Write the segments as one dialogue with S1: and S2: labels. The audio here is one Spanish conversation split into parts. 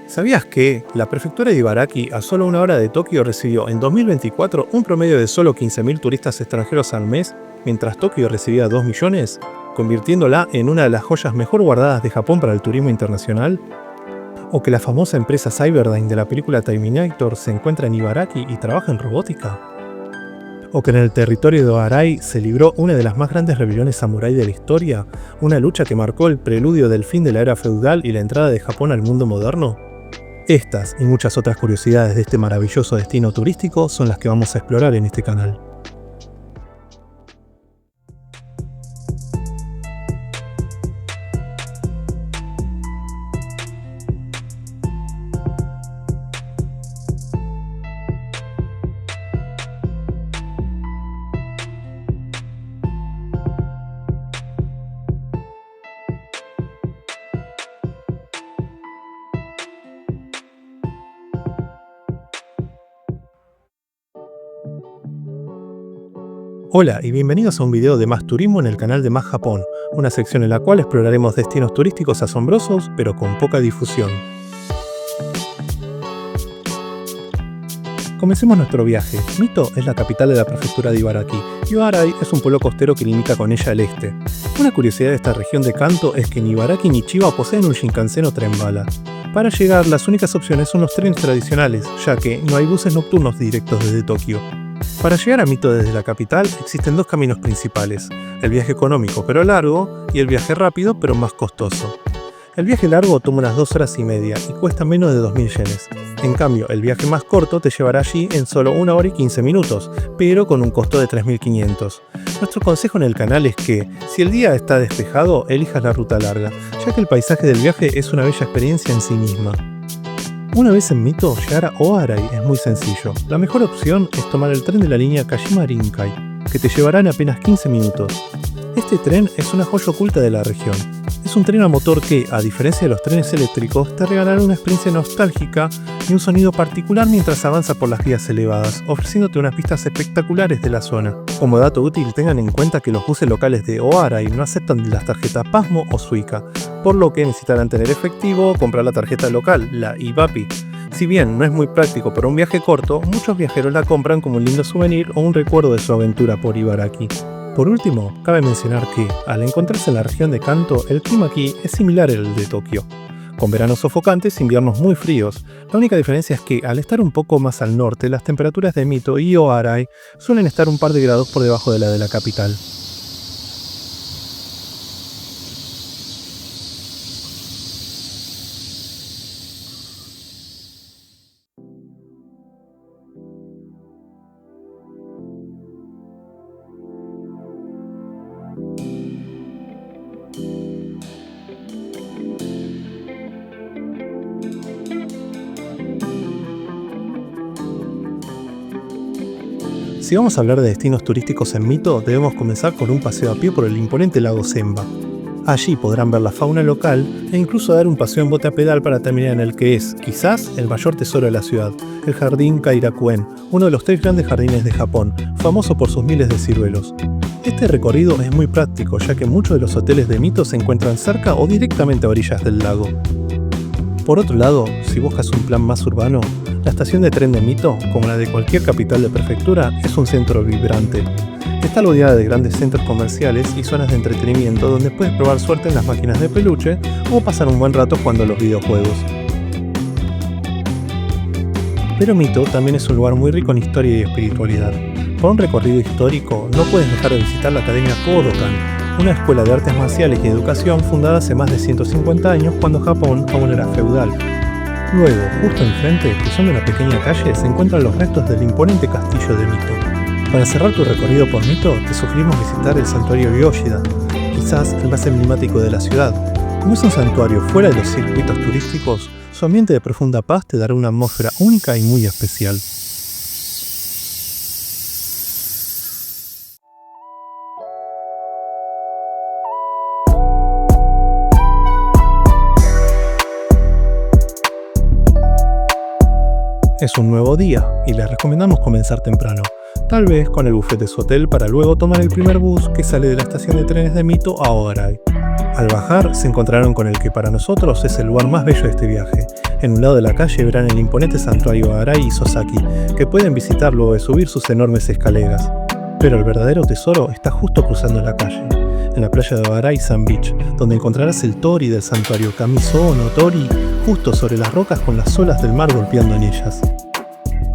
S1: ¿Sabías que la prefectura de Ibaraki, a solo una hora de Tokio, recibió en 2024 un promedio de solo 15.000 turistas extranjeros al mes, mientras Tokio recibía 2 millones, convirtiéndola en una de las joyas mejor guardadas de Japón para el turismo internacional? ¿O que la famosa empresa Cyberdyne de la película Terminator se encuentra en Ibaraki y trabaja en robótica? ¿O que en el territorio de Oharai se libró una de las más grandes rebeliones samurái de la historia, una lucha que marcó el preludio del fin de la era feudal y la entrada de Japón al mundo moderno? Estas y muchas otras curiosidades de este maravilloso destino turístico son las que vamos a explorar en este canal. Hola y bienvenidos a un video de Más Turismo en el canal de Más Japón, una sección en la cual exploraremos destinos turísticos asombrosos pero con poca difusión. Comencemos nuestro viaje. Mito es la capital de la prefectura de Ibaraki y Oharai es un pueblo costero que limita con ella al este. Una curiosidad de esta región de Kanto es que ni Ibaraki ni Chiba poseen un Shinkansen o tren bala. Para llegar, las únicas opciones son los trenes tradicionales, ya que no hay buses nocturnos directos desde Tokio. Para llegar a Mito desde la capital existen dos caminos principales, el viaje económico pero largo y el viaje rápido pero más costoso. El viaje largo toma unas 2 horas y media y cuesta menos de 2.000 yenes. En cambio, el viaje más corto te llevará allí en solo 1 hora y 15 minutos, pero con un costo de 3.500. Nuestro consejo en el canal es que, si el día está despejado, elijas la ruta larga, ya que el paisaje del viaje es una bella experiencia en sí misma. Una vez en Mito, llegar a Oharai es muy sencillo. La mejor opción es tomar el tren de la línea Kashima Rinkai, que te llevará en apenas 15 minutos. Este tren es una joya oculta de la región. Es un tren a motor que, a diferencia de los trenes eléctricos, te regalará una experiencia nostálgica y un sonido particular mientras avanza por las vías elevadas, ofreciéndote unas vistas espectaculares de la zona. Como dato útil, tengan en cuenta que los buses locales de Oharai no aceptan las tarjetas Pasmo o Suica, por lo que necesitarán tener efectivo o comprar la tarjeta local, la Ivapi. Si bien no es muy práctico para un viaje corto, muchos viajeros la compran como un lindo souvenir o un recuerdo de su aventura por Ibaraki. Por último, cabe mencionar que, al encontrarse en la región de Kanto, el clima aquí es similar al de Tokio, con veranos sofocantes e inviernos muy fríos. La única diferencia es que, al estar un poco más al norte, las temperaturas de Mito y Oharai suelen estar un par de grados por debajo de la capital. Si vamos a hablar de destinos turísticos en Mito, debemos comenzar con un paseo a pie por el imponente lago Senba. Allí podrán ver la fauna local e incluso dar un paseo en bote a pedal para terminar en el que es, quizás, el mayor tesoro de la ciudad, el Jardín Kairakuen, uno de los 3 grandes jardines de Japón, famoso por sus miles de ciruelos. Este recorrido es muy práctico, ya que muchos de los hoteles de Mito se encuentran cerca o directamente a orillas del lago. Por otro lado, si buscas un plan más urbano, la estación de tren de Mito, como la de cualquier capital de prefectura, es un centro vibrante. Está rodeada de grandes centros comerciales y zonas de entretenimiento donde puedes probar suerte en las máquinas de peluche o pasar un buen rato jugando a los videojuegos. Pero Mito también es un lugar muy rico en historia y espiritualidad. Por un recorrido histórico, no puedes dejar de visitar la Academia Kodokan, una escuela de artes marciales y educación fundada hace más de 150 años cuando Japón aún era feudal. Luego, justo enfrente, cruzando una pequeña calle, se encuentran los restos del imponente castillo de Mito. Para cerrar tu recorrido por Mito, te sugerimos visitar el santuario Yoshida, quizás el más emblemático de la ciudad. Como es un santuario fuera de los circuitos turísticos, su ambiente de profunda paz te dará una atmósfera única y muy especial. Es un nuevo día y les recomendamos comenzar temprano, tal vez con el buffet de su hotel para luego tomar el primer bus que sale de la estación de trenes de Mito a Oharai. Al bajar se encontraron con el que para nosotros es el lugar más bello de este viaje, En un lado de la calle verán el imponente santuario Arai y Sosaki, que pueden visitar luego de subir sus enormes escaleras. Pero el verdadero tesoro está justo cruzando la calle, en la playa de Arai Sand Beach, donde encontrarás el tori del santuario Kamiso no Tori justo sobre las rocas con las olas del mar golpeando en ellas.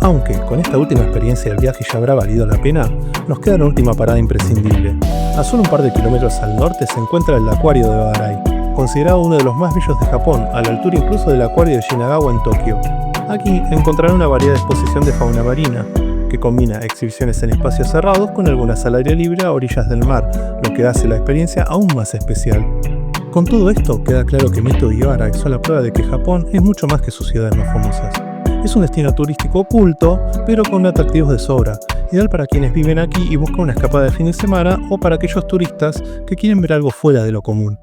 S1: Aunque con esta última experiencia el viaje ya habrá valido la pena, nos queda una última parada imprescindible. A solo un par de kilómetros al norte se encuentra el acuario de Arai, considerado uno de los más bellos de Japón, a la altura incluso del acuario de Shinagawa en Tokio. Aquí encontrarán una variada exposición de fauna marina, que combina exhibiciones en espacios cerrados con algunas al aire libre a orillas del mar, lo que hace la experiencia aún más especial. Con todo esto, queda claro que Mito y Arai son la prueba de que Japón es mucho más que sus ciudades más famosas. Es un destino turístico oculto, pero con atractivos de sobra, ideal para quienes viven aquí y buscan una escapada de fin de semana o para aquellos turistas que quieren ver algo fuera de lo común.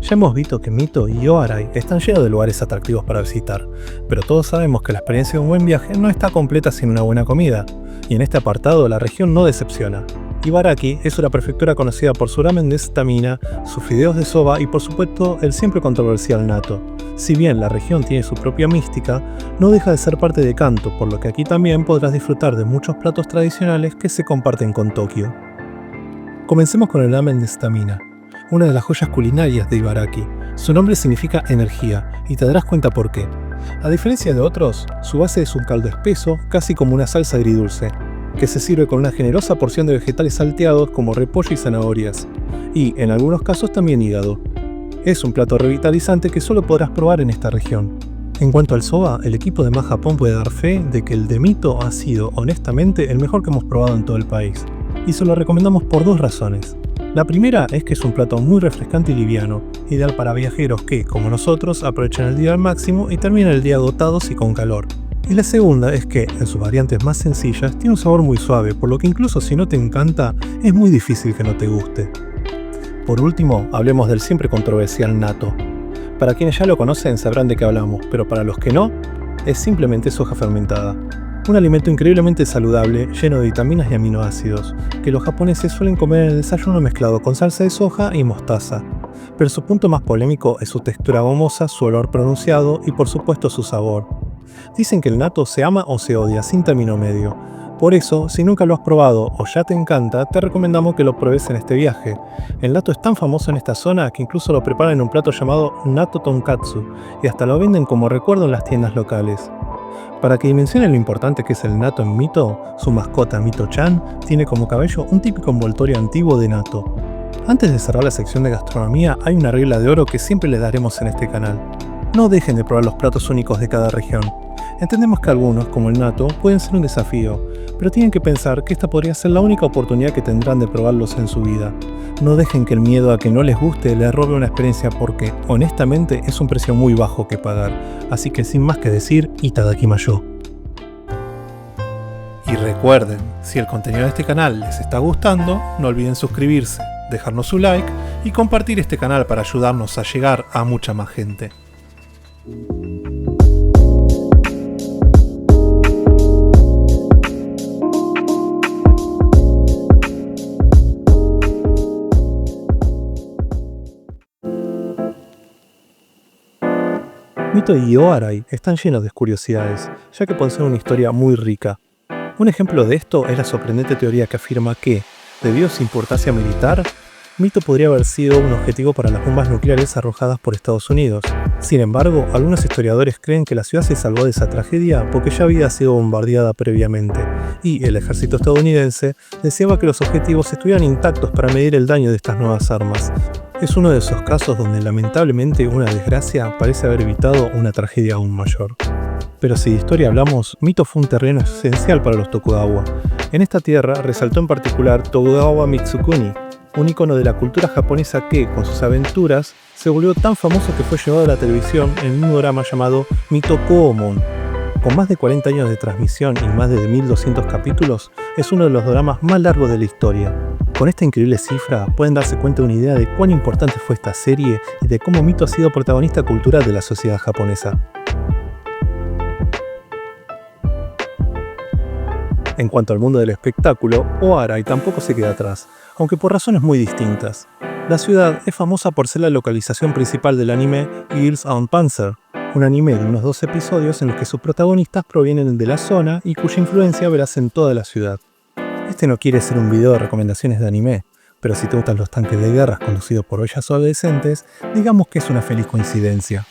S1: Ya hemos visto que Mito y Arai están llenos de lugares atractivos para visitar, pero todos sabemos que la experiencia de un buen viaje no está completa sin una buena comida, y en este apartado la región no decepciona. Ibaraki es una prefectura conocida por su ramen de stamina, sus fideos de soba y por supuesto el siempre controversial natto. Si bien la región tiene su propia mística, no deja de ser parte de Kanto, por lo que aquí también podrás disfrutar de muchos platos tradicionales que se comparten con Tokio. Comencemos con el ramen de stamina, una de las joyas culinarias de Ibaraki. Su nombre significa energía, y te darás cuenta por qué. A diferencia de otros, su base es un caldo espeso, casi como una salsa agridulce, que se sirve con una generosa porción de vegetales salteados como repollo y zanahorias, y en algunos casos también hígado. Es un plato revitalizante que solo podrás probar en esta región. En cuanto al soba, el equipo de Más Japón puede dar fe de que el de Mito ha sido, honestamente, el mejor que hemos probado en todo el país, y se lo recomendamos por dos razones. La primera es que es un plato muy refrescante y liviano, ideal para viajeros que, como nosotros, aprovechan el día al máximo y terminan el día agotados y con calor. Y la segunda es que, en sus variantes más sencillas, tiene un sabor muy suave, por lo que incluso si no te encanta, es muy difícil que no te guste. Por último, hablemos del siempre controversial natto. Para quienes ya lo conocen sabrán de qué hablamos, pero para los que no, es simplemente soja fermentada. Un alimento increíblemente saludable, lleno de vitaminas y aminoácidos, que los japoneses suelen comer en el desayuno mezclado con salsa de soja y mostaza. Pero su punto más polémico es su textura gomosa, su olor pronunciado y por supuesto su sabor. Dicen que el natto se ama o se odia, sin término medio. Por eso, si nunca lo has probado o ya te encanta, te recomendamos que lo pruebes en este viaje. El natto es tan famoso en esta zona que incluso lo preparan en un plato llamado natto tonkatsu, y hasta lo venden como recuerdo en las tiendas locales. Para que dimensionen lo importante que es el natto en Mito, su mascota Mito-chan tiene como cabello un típico envoltorio antiguo de natto. Antes de cerrar la sección de gastronomía, hay una regla de oro que siempre les daremos en este canal. No dejen de probar los platos únicos de cada región. Entendemos que algunos, como el natto, pueden ser un desafío, pero tienen que pensar que esta podría ser la única oportunidad que tendrán de probarlos en su vida. No dejen que el miedo a que no les guste les robe una experiencia porque, honestamente, es un precio muy bajo que pagar. Así que sin más que decir, itadakimayo. Y recuerden, si el contenido de este canal les está gustando, no olviden suscribirse, dejarnos su like y compartir este canal para ayudarnos a llegar a mucha más gente. Mito y Arai están llenos de curiosidades, ya que poseen una historia muy rica. Un ejemplo de esto es la sorprendente teoría que afirma que, debido a su importancia militar, Mito podría haber sido un objetivo para las bombas nucleares arrojadas por Estados Unidos. Sin embargo, algunos historiadores creen que la ciudad se salvó de esa tragedia porque ya había sido bombardeada previamente, y el ejército estadounidense deseaba que los objetivos estuvieran intactos para medir el daño de estas nuevas armas. Es uno de esos casos donde lamentablemente una desgracia parece haber evitado una tragedia aún mayor. Pero si de historia hablamos, Mito fue un terreno esencial para los Tokugawa. En esta tierra resaltó en particular Tokugawa Mitsukuni, un icono de la cultura japonesa que, con sus aventuras, se volvió tan famoso que fue llevado a la televisión en un drama llamado Mito Koomon. Con más de 40 años de transmisión y más de 1200 capítulos, es uno de los dramas más largos de la historia. Con esta increíble cifra pueden darse cuenta de una idea de cuán importante fue esta serie y de cómo Mito ha sido protagonista cultural de la sociedad japonesa. En cuanto al mundo del espectáculo, Oarai tampoco se queda atrás, aunque por razones muy distintas. La ciudad es famosa por ser la localización principal del anime Girls on Panzer, un anime de unos 2 episodios en los que sus protagonistas provienen de la zona y cuya influencia verás en toda la ciudad. Este no quiere ser un video de recomendaciones de anime, pero si te gustan los tanques de guerra conducidos por bellas adolescentes, digamos que es una feliz coincidencia.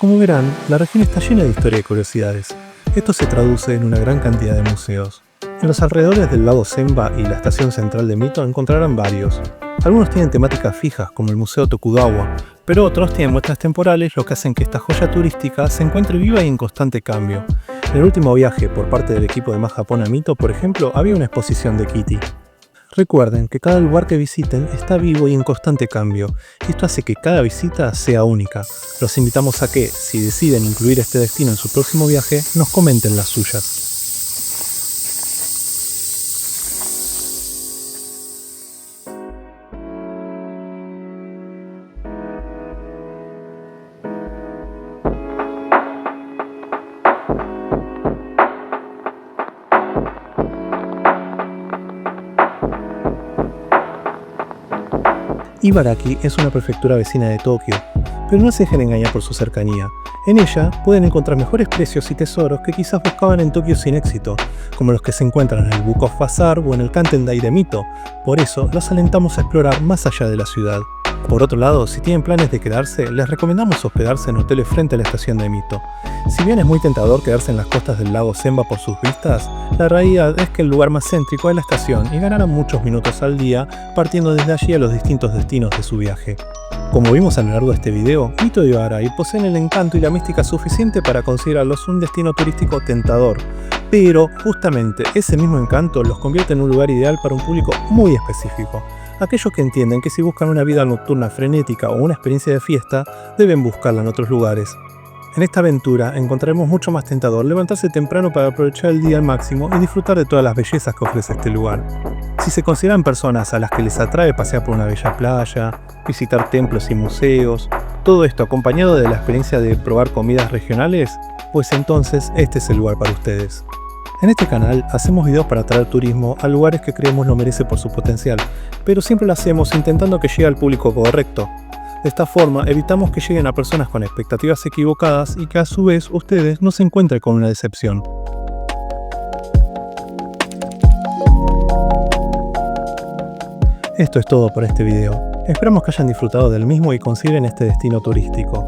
S1: Como verán, la región está llena de historia y curiosidades. Esto se traduce en una gran cantidad de museos. En los alrededores del lago Senba y la estación central de Mito encontrarán varios. Algunos tienen temáticas fijas, como el Museo Tokugawa, pero otros tienen muestras temporales, lo que hacen que esta joya turística se encuentre viva y en constante cambio. En el último viaje por parte del equipo de Más Japón a Mito, por ejemplo, había una exposición de Kitty. Recuerden que cada lugar que visiten está vivo y en constante cambio, y esto hace que cada visita sea única. Los invitamos a que, si deciden incluir este destino en su próximo viaje, nos comenten las suyas. Ibaraki es una prefectura vecina de Tokio, pero no se dejen engañar por su cercanía. En ella pueden encontrar mejores precios y tesoros que quizás buscaban en Tokio sin éxito, como los que se encuentran en el Book of Bazaar o en el Kantendai de Mito. Por eso, los alentamos a explorar más allá de la ciudad. Por otro lado, si tienen planes de quedarse, les recomendamos hospedarse en hoteles frente a la estación de Mito. Si bien es muy tentador quedarse en las costas del lago Senba por sus vistas, la realidad es que el lugar más céntrico es la estación y ganarán muchos minutos al día partiendo desde allí a los distintos destinos de su viaje. Como vimos a lo largo de este video, Mito y Ibaraki poseen el encanto y la mística suficiente para considerarlos un destino turístico tentador, pero justamente ese mismo encanto los convierte en un lugar ideal para un público muy específico. Aquellos que entienden que si buscan una vida nocturna frenética o una experiencia de fiesta, deben buscarla en otros lugares. En esta aventura encontraremos mucho más tentador levantarse temprano para aprovechar el día al máximo y disfrutar de todas las bellezas que ofrece este lugar. Si se consideran personas a las que les atrae pasear por una bella playa, visitar templos y museos, todo esto acompañado de la experiencia de probar comidas regionales, pues entonces este es el lugar para ustedes. En este canal hacemos videos para atraer turismo a lugares que creemos lo merece por su potencial, pero siempre lo hacemos intentando que llegue al público correcto. De esta forma evitamos que lleguen a personas con expectativas equivocadas y que a su vez ustedes no se encuentren con una decepción. Esto es todo por este video. Esperamos que hayan disfrutado del mismo y consideren este destino turístico.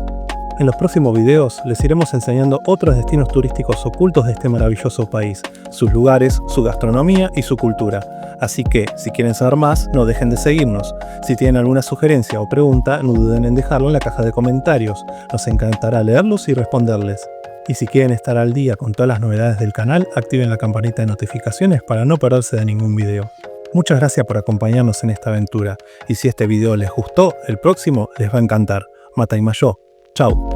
S1: En los próximos videos les iremos enseñando otros destinos turísticos ocultos de este maravilloso país, sus lugares, su gastronomía y su cultura. Así que, si quieren saber más, no dejen de seguirnos. Si tienen alguna sugerencia o pregunta, no duden en dejarlo en la caja de comentarios. Nos encantará leerlos y responderles. Y si quieren estar al día con todas las novedades del canal, activen la campanita de notificaciones para no perderse de ningún video. Muchas gracias por acompañarnos en esta aventura. Y si este video les gustó, el próximo les va a encantar. Mataimayo. Chao.